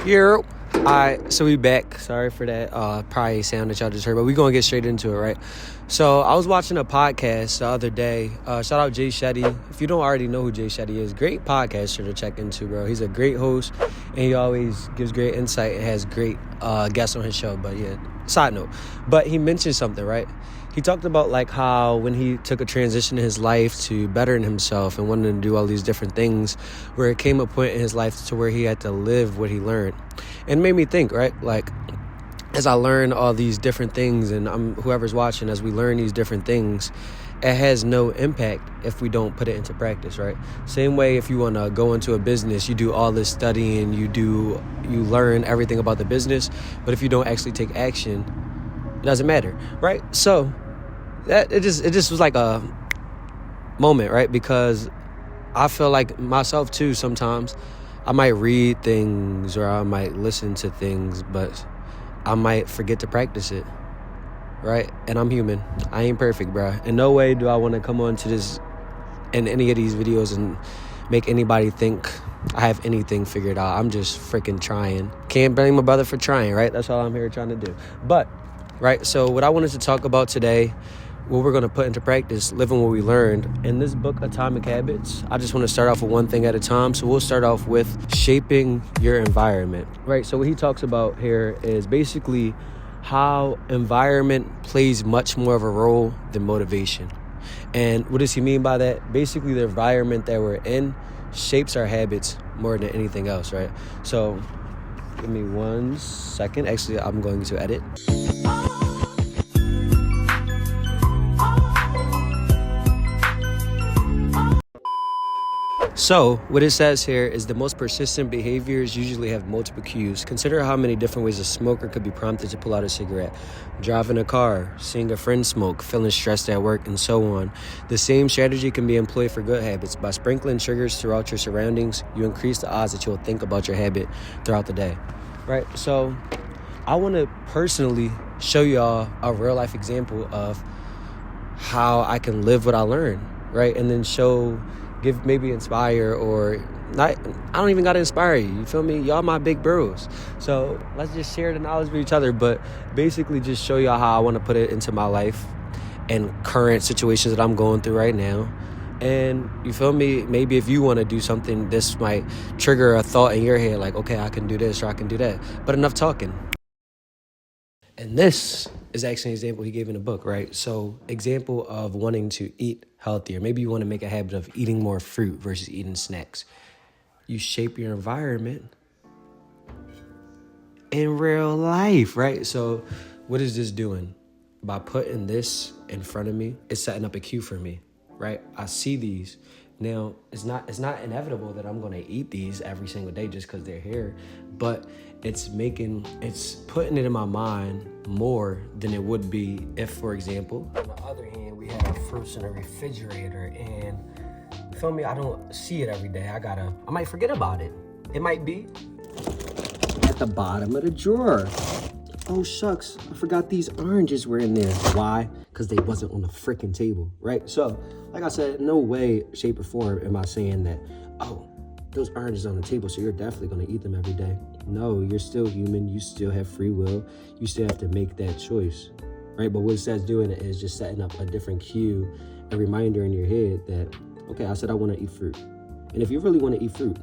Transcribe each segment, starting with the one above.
Yo. Alright, so we back. Sorry for that probably sound that y'all just heard, but we gonna get straight into it, right? So I was watching a podcast the other day. Shout out Jay Shetty. If you don't already know who Jay Shetty is, great podcaster to check into, bro. He's a great host, and he always gives great insight and has great guests on his show. But yeah, side note. But he mentioned something, right? He talked about like how when he took a transition in his life to bettering himself and wanting to do all these different things, where it came a point in his life to where he had to live what he learned. And it made me think, right? Like, as I learn all these different things, and whoever's watching, as we learn these different things, it has no impact if we don't put it into practice, right? Same way if you want to go into a business, you do all this studying, you learn everything about the business, but if you don't actually take action, it doesn't matter, right? So that it just was like a moment, right? Because I feel like myself too, sometimes I might read things or I might listen to things, but I might forget to practice it, right? And I'm human. I ain't perfect, bro. In no way do I want to come on to this in any of these videos and make anybody think I have anything figured out. I'm just freaking trying. Can't blame my brother for trying, right? That's all I'm here trying to do. But, right, so what I wanted to talk about today, what we're going to put into practice, living what we learned. In this book, Atomic Habits, I just want to start off with one thing at a time. So we'll start off with shaping your environment, right? So what he talks about here is basically how environment plays much more of a role than motivation. And what does he mean by that? Basically, the environment that we're in shapes our habits more than anything else, right? So give me 1 second. Actually, I'm going to edit. So, what it says here is the most persistent behaviors usually have multiple cues. Consider how many different ways a smoker could be prompted to pull out a cigarette. Driving a car, seeing a friend smoke, feeling stressed at work, and so on. The same strategy can be employed for good habits. By sprinkling triggers throughout your surroundings, you increase the odds that you'll think about your habit throughout the day. Right? So, I want to personally show y'all a real-life example of how I can live what I learn, right? And then maybe inspire or not. I don't even got to inspire you. You feel me? Y'all my big bros. So let's just share the knowledge with each other, but basically just show y'all how I want to put it into my life and current situations that I'm going through right now. And you feel me? Maybe if you want to do something, this might trigger a thought in your head like, okay, I can do this or I can do that. But enough talking. And this is actually an example he gave in the book, right? So example of wanting to eat healthier. Maybe you want to make a habit of eating more fruit versus eating snacks. You shape your environment in real life, right? So what is this doing? By putting this in front of me, it's setting up a cue for me, right? I see these. Now, it's not inevitable that I'm going to eat these every single day just because they're here, but it's putting it in my mind more than it would be if, for example, on the other hand, we had our fruits in a refrigerator and, you feel me, I don't see it every day. I might forget about it. It might be at the bottom of the drawer. Oh, shucks, I forgot these oranges were in there. Why? Because they wasn't on the freaking table, right? So, like I said, no way, shape, or form am I saying that, oh, those oranges on the table, so you're definitely going to eat them every day. No, you're still human. You still have free will. You still have to make that choice, right? But what it says doing it is just setting up a different cue, a reminder in your head that, okay, I said I want to eat fruit. And if you really want to eat fruit,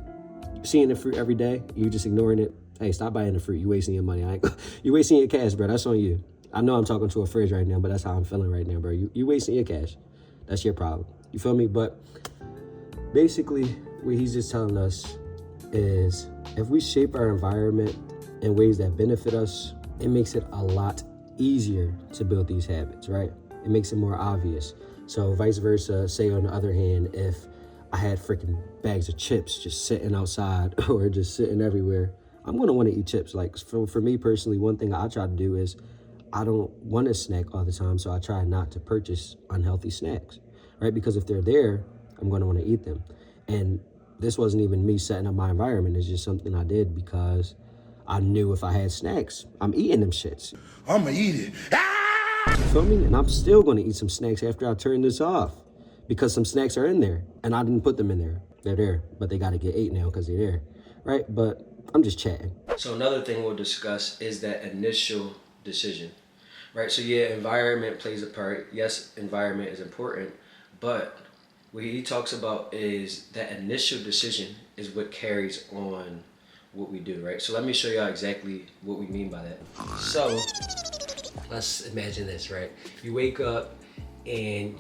seeing the fruit every day, you just ignoring it, hey, stop buying the fruit. You wasting your money. You wasting your cash, bro. That's on you. I know I'm talking to a fridge right now, but that's how I'm feeling right now, bro. You wasting your cash. That's your problem. You feel me? But basically, what he's just telling us is if we shape our environment in ways that benefit us, it makes it a lot easier to build these habits, right? It makes it more obvious. So vice versa, say on the other hand, if I had freaking bags of chips just sitting outside or just sitting everywhere, I'm going to want to eat chips. Like for me personally, one thing I try to do is I don't want to snack all the time. So I try not to purchase unhealthy snacks, right? Because if they're there, I'm going to want to eat them. And this wasn't even me setting up my environment. It's just something I did because I knew if I had snacks, I'm eating them shits. I'm going to eat it. You feel me? And I'm still going to eat some snacks after I turn this off because some snacks are in there and I didn't put them in there. They're there, but they got to get ate now because they're there, right? But I'm just chatting. So another thing we'll discuss is that initial decision, right? So yeah, environment plays a part. Yes, environment is important, but what he talks about is that initial decision is what carries on what we do, right? So let me show y'all exactly what we mean by that. So let's imagine this, right? You wake up and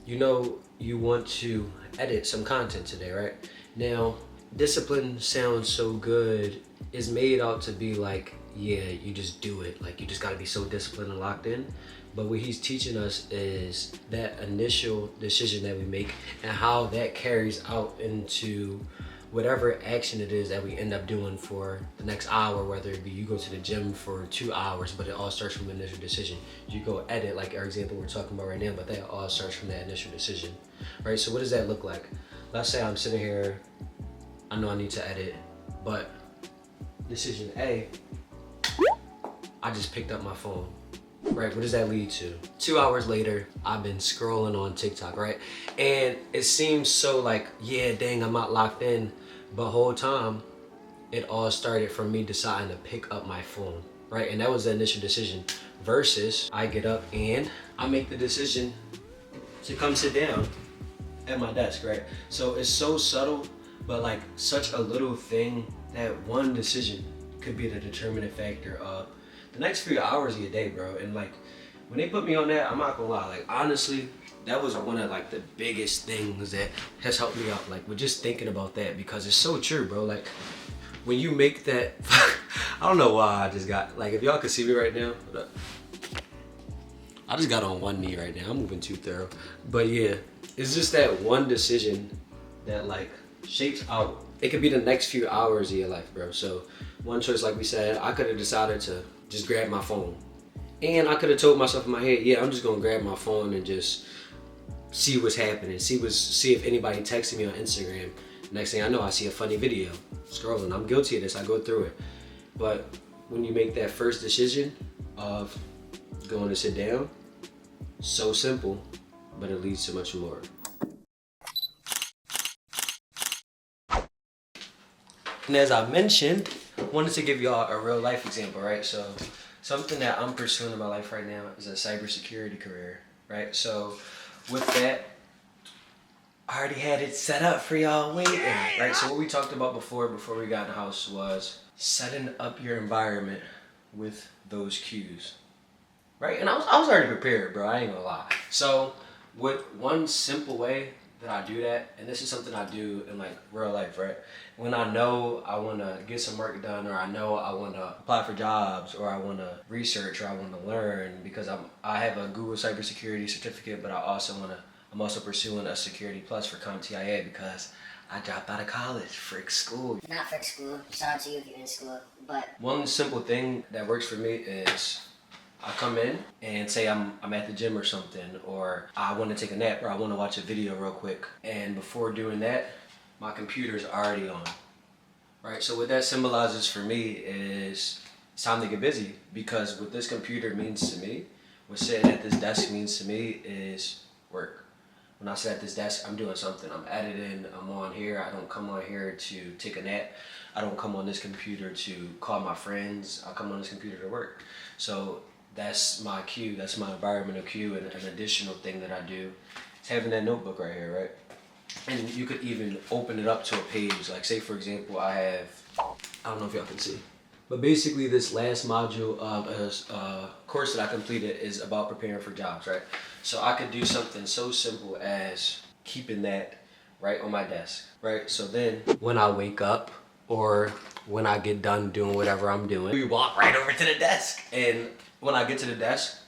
you know you want to edit some content today, right? Now, discipline sounds so good. It's made out to be like, yeah, you just do it. Like you just gotta be so disciplined and locked in. But what he's teaching us is that initial decision that we make and how that carries out into whatever action it is that we end up doing for the next hour, whether it be you go to the gym for 2 hours, but it all starts from an initial decision. You go edit, like our example we're talking about right now, but that all starts from that initial decision, right? So what does that look like? Let's say I'm sitting here, I know I need to edit, but decision A, I just picked up my phone. Right, what does that lead to? 2 hours later, I've been scrolling on TikTok, right? And it seems so like, yeah, dang, I'm not locked in. But whole time, it all started from me deciding to pick up my phone, right? And that was the initial decision. Versus, I get up and I make the decision to come sit down at my desk, right? So it's so subtle, but like such a little thing that one decision could be the determining factor of the next few hours of your day, bro. And like when they put me on that, I'm not gonna lie, like honestly, that was one of like the biggest things that has helped me out, like with just thinking about that, because it's so true, bro. Like when you make that I don't know why I just got, like if y'all could see me right now, I just got on one knee right now. I'm moving too thorough. But yeah, it's just that one decision that like shapes out, it could be the next few hours of your life, bro. So one choice, like we said, I could have decided to just grab my phone. And I could have told myself in my head, yeah, I'm just gonna grab my phone and just see what's happening, see if anybody texted me on Instagram. Next thing I know, I see a funny video, scrolling. I'm guilty of this, I go through it. But when you make that first decision of going to sit down, so simple, but it leads to much more. And as I mentioned, I wanted to give y'all a real life example, right? So something that I'm pursuing in my life right now is a cybersecurity career, right? So with that, I already had it set up for y'all waiting, right? So what we talked about before we got in the house was setting up your environment with those cues, right? And I was already prepared, bro, I ain't gonna lie. So with one simple way that I do that, and this is something I do in like real life, right? When I know I wanna get some work done, or I know I wanna apply for jobs, or I wanna research, or I wanna learn, because I have a Google cybersecurity certificate, but I'm also pursuing a Security Plus for CompTIA because I dropped out of college, frick school. Not frick school, shout out to you if you're in school, but one simple thing that works for me is I come in and say I'm at the gym or something, or I want to take a nap, or I want to watch a video real quick. And before doing that, my computer's already on, right? So what that symbolizes for me is it's time to get busy, because what this computer means to me, what sitting at this desk means to me is work. When I sit at this desk, I'm doing something. I'm editing, I'm on here. I don't come on here to take a nap. I don't come on this computer to call my friends. I come on this computer to work. So that's my cue, that's my environmental cue. And an additional thing that I do is having that notebook right here, right? And you could even open it up to a page. Like say for example, I don't know if y'all can see, but basically this last module of a course that I completed is about preparing for jobs, right? So I could do something so simple as keeping that right on my desk, right? So then when I wake up, or when I get done doing whatever I'm doing, we walk right over to the desk. And when I get to the desk,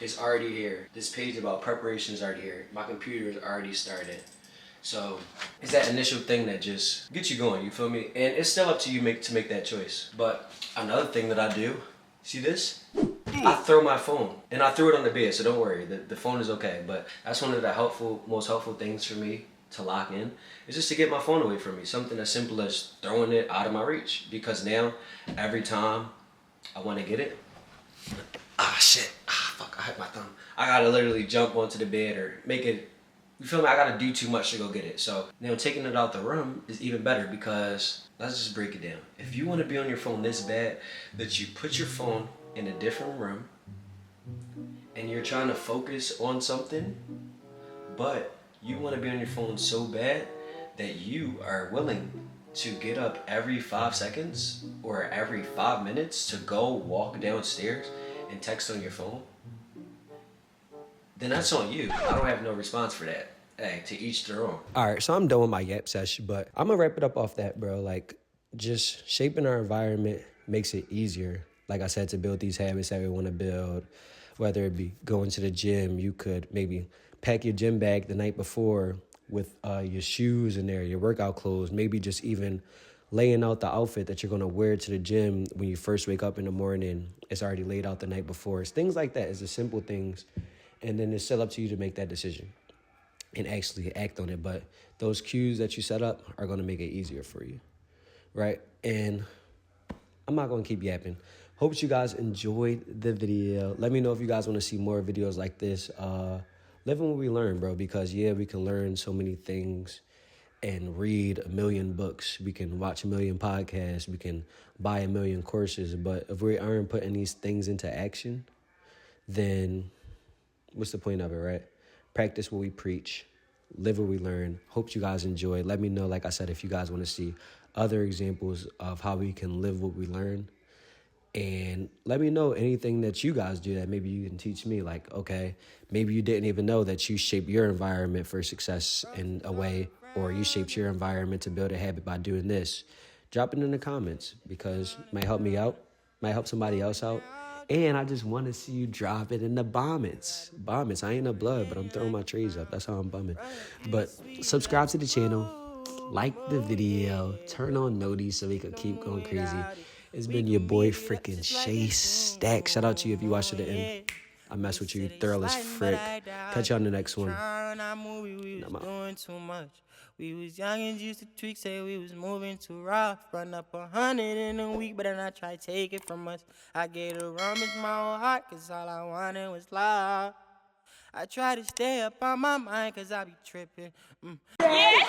it's already here. This page about preparation is already here. My computer is already started. So it's that initial thing that just gets you going, you feel me? And it's still up to you to make that choice. But another thing that I do, see this? I throw my phone, and I threw it on the bed, so don't worry, the phone is okay. But that's one of the most helpful things for me to lock in, is just to get my phone away from me. Something as simple as throwing it out of my reach. Because now, every time I want to get it, fuck, I hit my thumb. I gotta literally jump onto the bed or make it You feel me? I gotta do too much to go get it. So now taking it out the room is even better because let's just break it down. If you want to be on your phone this bad that you put your phone in a different room and you're trying to focus on something, but you want to be on your phone so bad that you are willing to get up every 5 seconds or every 5 minutes to go walk downstairs and text on your phone, then that's on you. I don't have no response for that. Hey, to each their own. All right, so I'm done with my yap session, but I'm gonna wrap it up off that, bro. Like, just shaping our environment makes it easier. Like I said, to build these habits that we want to build, whether it be going to the gym, you could maybe pack your gym bag the night before with your shoes in there, your workout clothes, maybe just even laying out the outfit that you're gonna wear to the gym when you first wake up in the morning. It's already laid out the night before. It's things like that. It's the simple things. And then it's still up to you to make that decision and actually act on it. But those cues that you set up are going to make it easier for you, right? And I'm not going to keep yapping. Hope you guys enjoyed the video. Let me know if you guys want to see more videos like this. Living what we learn, bro, because, yeah, we can learn so many things and read 1 million books. We can watch 1 million podcasts. We can buy 1 million courses. But if we aren't putting these things into action, then what's the point of it, right? Practice what we preach, live what we learn. Hope you guys enjoy. Let me know, like I said, if you guys want to see other examples of how we can live what we learn. And let me know anything that you guys do that maybe you can teach me. Like, okay, maybe you didn't even know that you shape your environment for success in a way, or you shaped your environment to build a habit by doing this. Drop it in the comments because it might help me out, might help somebody else out. And I just want to see you drop it in the bombits. Bombits. I ain't a blood, but I'm throwing my trees up. That's how I'm bumming. But subscribe to the channel. Like the video. Turn on noties so we can keep going crazy. It's been your boy freaking Shaestackz. Shout out to you if you watched to the end. I mess with you thorough as frick. Catch you on the next one. I'm out. We was young and used to tweak, say we was moving too rough. Run up 100 in a week, but then I tried to take it from us. I gave the rummage my whole heart, cause all I wanted was love. I try to stay up on my mind, cause I be tripping. Yeah!